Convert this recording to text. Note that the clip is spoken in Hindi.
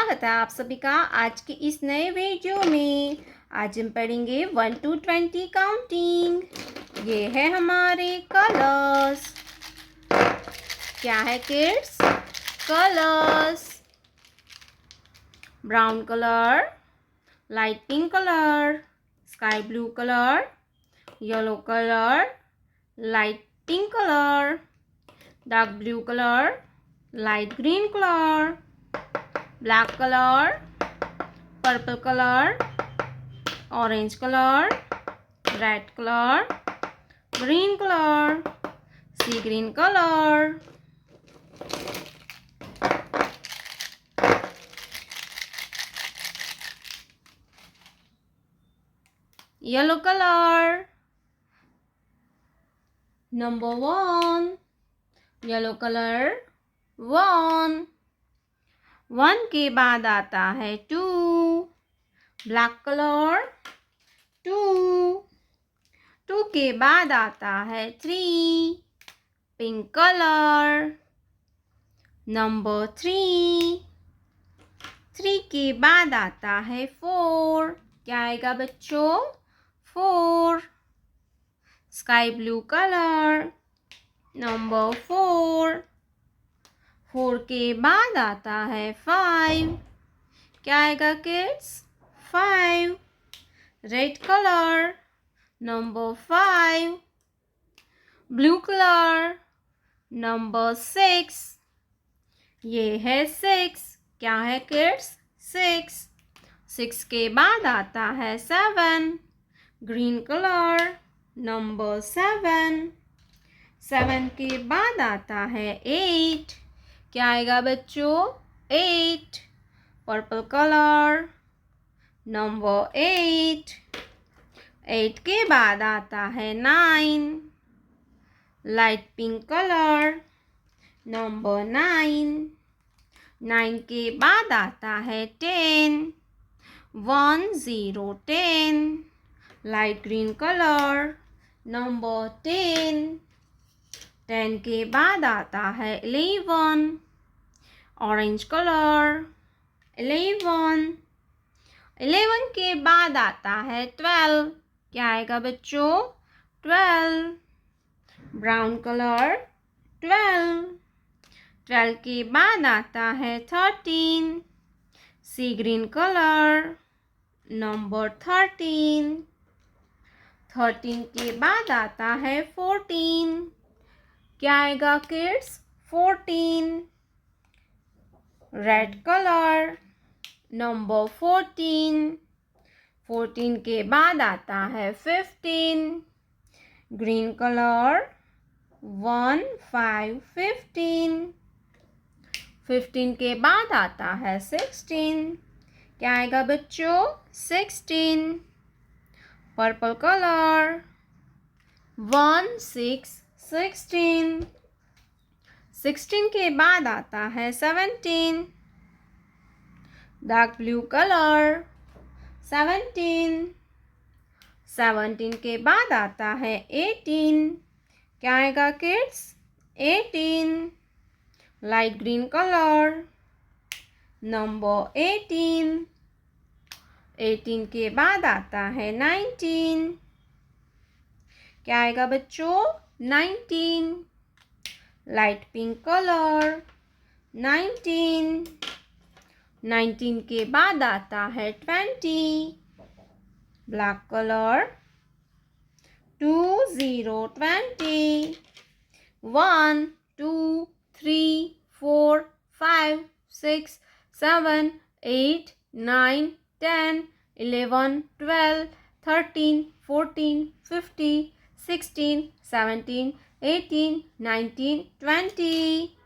स्वागत है आप सभी का आज के इस नए वीडियो में। आज हम पढ़ेंगे 1 to 20 काउंटिंग। ये है हमारे कलर्स। क्या है kids? Colours. Brown colour, light pink colour, sky blue colour, yellow colour, light pink colour, dark blue colour, light green color, black color, purple color, orange color, red color, green color, sea green color. Yellow color. Number 1. Yellow color 1. 1 के बाद आता है 2. Black colour 2. 2 के बाद आता है 3. Pink colour. नंबर 3. 3 के बाद आता है 4. क्या आएगा बच्चों? 4. Sky blue colour. नंबर 4. 4 के बाद आता है 5. क्या आएगा kids? 5. Red colour. Number 5. Blue colour. Number 6. ये है 6. क्या है किड्स? 6. 6 के बाद आता है 7. Green colour. नंबर 7. 7 के बाद आता है 8. क्या आएगा बच्चों? 8. Purple colour. नंबर 8. 8 के बाद आता है 9. Light pink colour. नंबर 9. 9 के बाद आता है 10. 1 0 10. Light green colour. नंबर 10. 10 के बाद आता है 11. Orange colour. 11. 11 के बाद आता है 12. क्या आएगा बच्चों? 12. Brown colour. 12. 12 के बाद आता है 13. सी ग्रीन कलर. नंबर 13. 13 के बाद आता है 14. क्या आएगा किड्स? 14. Red colour. नंबर 14. 14 के बाद आता है 15. Green colour. 1 5 15. 15 के बाद आता है 16. क्या आएगा बच्चों? 16. Purple colour. 1 6 16. 16 के बाद आता है 17. Dark blue colour. 17. 17 के बाद आता है 18. क्या आएगा kids? 18. Light green colour. Number 18. 18 के बाद आता है 19. क्या आएगा बच्चों? 19. Light pink colour. 19. 19 के बाद आता है 20. Black colour. 2 0 20. 1 2 3 4 5 6 7 8 9 10 11 12 13 14 15 16 17 18 19 20.